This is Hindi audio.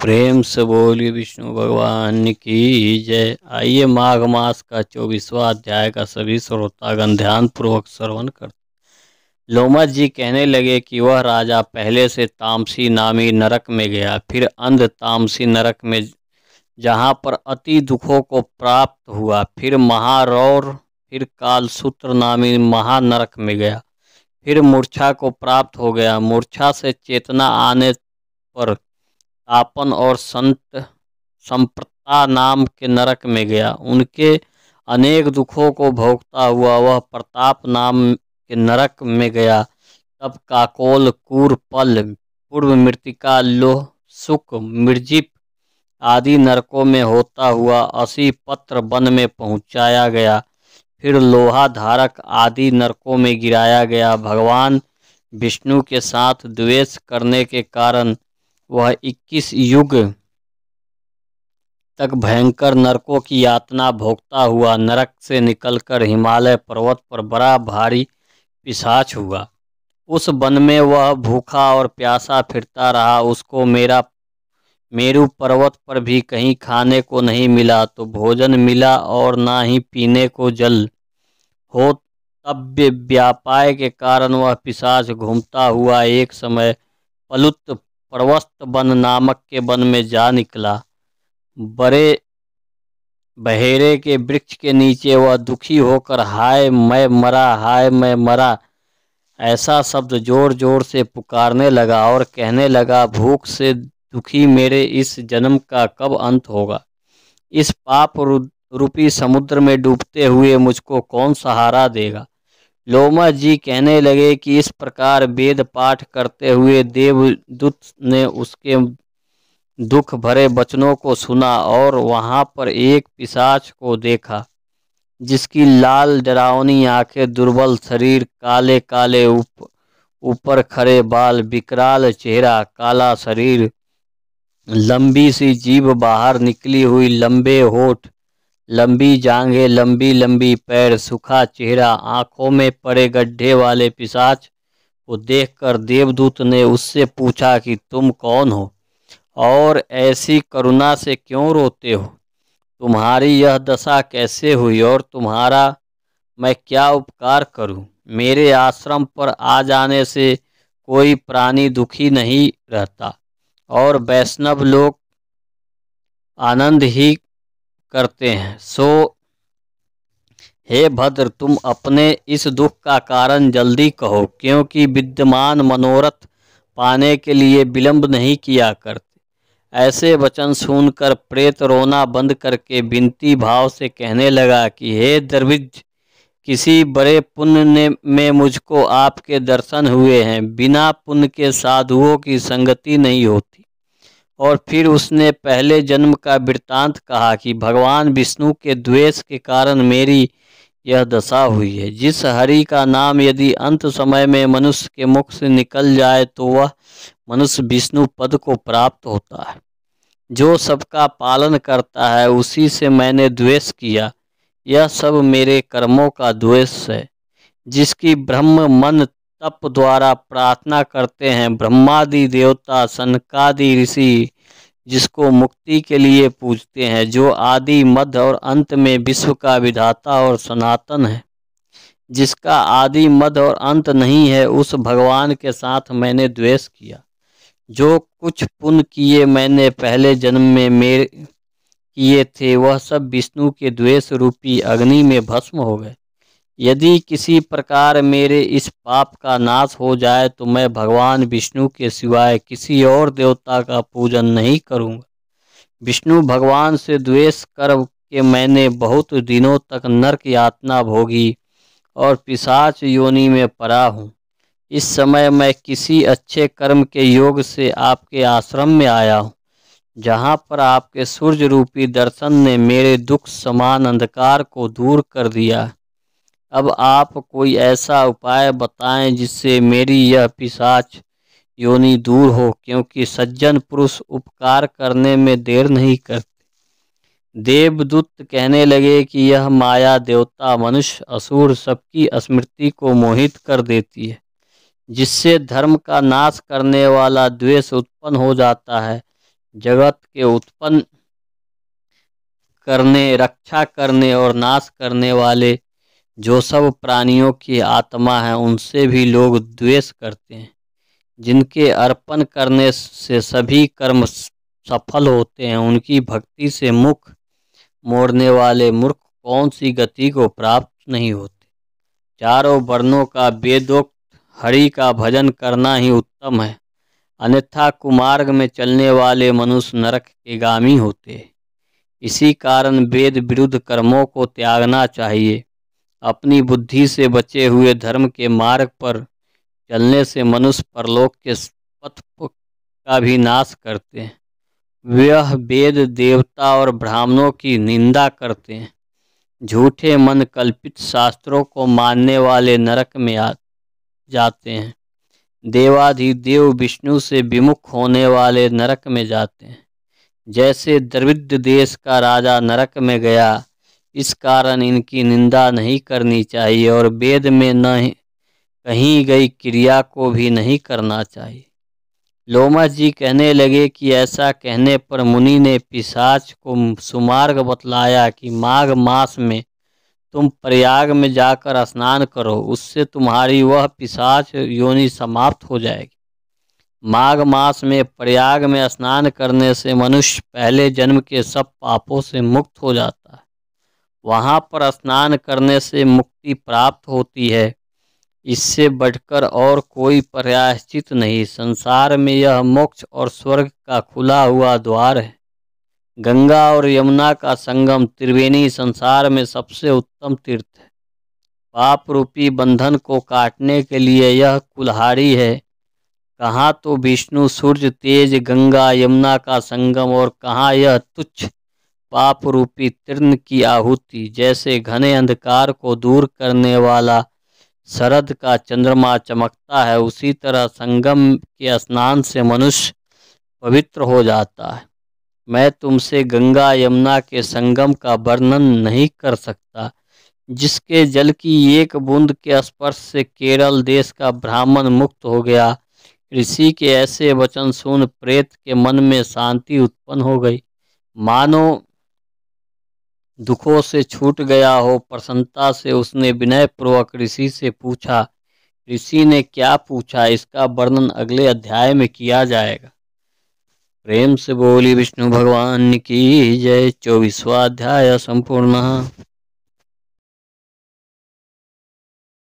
प्रेम से बोलिए विष्णु भगवान की जय। आइए माघ मास का 24वां अध्याय का सभी श्रोतागण ध्यान पूर्वक श्रवण करते। लोमस जी कहने लगे कि वह राजा पहले से तामसी नामी नरक में गया, फिर अंध तामसी नरक में जहाँ पर अति दुखों को प्राप्त हुआ, फिर महारौर, फिर कालसूत्र नामी महानरक में गया, फिर मूर्छा को प्राप्त हो गया, मूर्छा से चेतना आने पर तापन और संत संप्रता नाम के नरक में गया। उनके अनेक दुखों को भोगता हुआ वह प्रताप नाम के नरक में गया। तब काकोल, कूर, पल, पूर्व मृतिका, लोह, सुक, मृजिप आदि नरकों में होता हुआ 80 पत्र वन में पहुंचाया गया। फिर लोहा धारक आदि नरकों में गिराया गया। भगवान विष्णु के साथ द्वेष करने के कारण वह 21 युग तक भयंकर नरकों की यातना भोगता हुआ नरक से निकलकर हिमालय पर्वत पर बड़ा भारी पिशाच हुआ। उस वन में वह भूखा और प्यासा फिरता रहा। उसको मेरू पर्वत पर भी कहीं खाने को नहीं मिला तो भोजन मिला और ना ही पीने को जल हो। तब व्यापाय के कारण वह पिशाच घूमता हुआ एक समय पलुत प्रवस्त वन नामक के वन में जा निकला। बड़े बहेरे के वृक्ष के नीचे वह दुखी होकर हाय मैं मरा, हाय मैं मरा ऐसा शब्द जोर जोर से पुकारने लगा और कहने लगा, भूख से दुखी मेरे इस जन्म का कब अंत होगा। इस पाप रूपी समुद्र में डूबते हुए मुझको कौन सहारा देगा। लोमस जी कहने लगे कि इस प्रकार वेद पाठ करते हुए देवदूत ने उसके दुख भरे वचनों को सुना और वहां पर एक पिशाच को देखा जिसकी लाल डरावनी आंखें, दुर्बल शरीर, काले काले ऊपर खड़े बाल, विकराल चेहरा, काला शरीर, लंबी सी जीभ बाहर निकली हुई, लंबे होठ, लंबी जांघें, लंबी लंबी पैर, सूखा चेहरा, आंखों में पड़े गड्ढे वाले पिशाच को देखकर देवदूत ने उससे पूछा कि तुम कौन हो और ऐसी करुणा से क्यों रोते हो। तुम्हारी यह दशा कैसे हुई और तुम्हारा मैं क्या उपकार करूं। मेरे आश्रम पर आ जाने से कोई प्राणी दुखी नहीं रहता और वैष्णव लोग आनंद ही करते हैं। सो हे भद्र, तुम अपने इस दुख का कारण जल्दी कहो, क्योंकि विद्यमान मनोरथ पाने के लिए विलंब नहीं किया करते। ऐसे वचन सुनकर प्रेत रोना बंद करके विनती भाव से कहने लगा कि हे दर्विज, किसी बड़े पुण्य में मुझको आपके दर्शन हुए हैं। बिना पुण्य के साधुओं की संगति नहीं होती। और फिर उसने पहले जन्म का वृत्तांत कहा कि भगवान विष्णु के द्वेष के कारण मेरी यह दशा हुई है। जिस हरि का नाम यदि अंत समय में मनुष्य के मुख से निकल जाए तो वह मनुष्य विष्णु पद को प्राप्त होता है। जो सबका पालन करता है उसी से मैंने द्वेष किया। यह सब मेरे कर्मों का द्वेष है। जिसकी ब्रह्म मन तप द्वारा प्रार्थना करते हैं ब्रह्मादि देवता, सनकादि ऋषि जिसको मुक्ति के लिए पूजते हैं, जो आदि मध्य और अंत में विश्व का विधाता और सनातन है, जिसका आदि मध्य और अंत नहीं है, उस भगवान के साथ मैंने द्वेष किया। जो कुछ पुण्य किए मैंने पहले जन्म में मेरे किए थे वह सब विष्णु के द्वेष रूपी अग्नि में भस्म हो गए। यदि किसी प्रकार मेरे इस पाप का नाश हो जाए तो मैं भगवान विष्णु के सिवाय किसी और देवता का पूजन नहीं करूंगा। विष्णु भगवान से द्वेष कर के मैंने बहुत दिनों तक नरक यातना भोगी और पिशाच योनि में पड़ा हूँ। इस समय मैं किसी अच्छे कर्म के योग से आपके आश्रम में आया हूँ, जहाँ पर आपके सूर्य रूपी दर्शन ने मेरे दुख समान अंधकार को दूर कर दिया। अब आप कोई ऐसा उपाय बताएं जिससे मेरी यह पिशाच योनि दूर हो, क्योंकि सज्जन पुरुष उपकार करने में देर नहीं करते। देवदूत कहने लगे कि यह माया देवता, मनुष्य, असुर सबकी स्मृति को मोहित कर देती है, जिससे धर्म का नाश करने वाला द्वेष उत्पन्न हो जाता है। जगत के उत्पन्न करने, रक्षा करने और नाश करने वाले जो सब प्राणियों की आत्मा है, उनसे भी लोग द्वेष करते हैं। जिनके अर्पण करने से सभी कर्म सफल होते हैं, उनकी भक्ति से मुख मोड़ने वाले मूर्ख कौन सी गति को प्राप्त नहीं होते। चारों वर्णों का वेदोक्त हरि का भजन करना ही उत्तम है, अन्यथा कुमार्ग में चलने वाले मनुष्य नरक के गामी होते हैं। इसी कारण वेद विरुद्ध कर्मों को त्यागना चाहिए। अपनी बुद्धि से बचे हुए धर्म के मार्ग पर चलने से मनुष्य परलोक के पथ का भी नाश करते हैं। वह वेद, देवता और ब्राह्मणों की निंदा करते हैं। झूठे मन कल्पित शास्त्रों को मानने वाले नरक में जाते हैं। देवाधिदेव विष्णु से विमुख होने वाले नरक में जाते हैं। जैसे द्रविड़ देश का राजा नरक में गया, इस कारण इनकी निंदा नहीं करनी चाहिए और वेद में न कही गई क्रिया को भी नहीं करना चाहिए। लोमश जी कहने लगे कि ऐसा कहने पर मुनि ने पिशाच को सुमार्ग बतलाया कि माघ मास में तुम प्रयाग में जाकर स्नान करो, उससे तुम्हारी वह पिशाच योनि समाप्त हो जाएगी। माघ मास में प्रयाग में स्नान करने से मनुष्य पहले जन्म के सब पापों से मुक्त हो जाता है। वहाँ पर स्नान करने से मुक्ति प्राप्त होती है। इससे बढ़कर और कोई प्रायश्चित नहीं। संसार में यह मोक्ष और स्वर्ग का खुला हुआ द्वार है। गंगा और यमुना का संगम त्रिवेणी संसार में सबसे उत्तम तीर्थ है। पाप रूपी बंधन को काटने के लिए यह कुल्हाड़ी है। कहाँ तो विष्णु, सूर्य, तेज, गंगा, यमुना का संगम और कहाँ यह तुच्छ पाप रूपी तृण की आहुति। जैसे घने अंधकार को दूर करने वाला शरद का चंद्रमा चमकता है, उसी तरह संगम के स्नान से मनुष्य पवित्र हो जाता है। मैं तुमसे गंगा यमुना के संगम का वर्णन नहीं कर सकता, जिसके जल की एक बूंद के स्पर्श से केरल देश का ब्राह्मण मुक्त हो गया। ऋषि के ऐसे वचन सुन प्रेत के मन में शांति उत्पन्न हो गई, मानो दुखों से छूट गया हो। प्रसन्नता से उसने विनय पूर्वक ऋषि से पूछा। ऋषि ने क्या पूछा, इसका वर्णन अगले अध्याय में किया जाएगा। प्रेम से बोली विष्णु भगवान की जय। 24वां अध्याय संपूर्ण।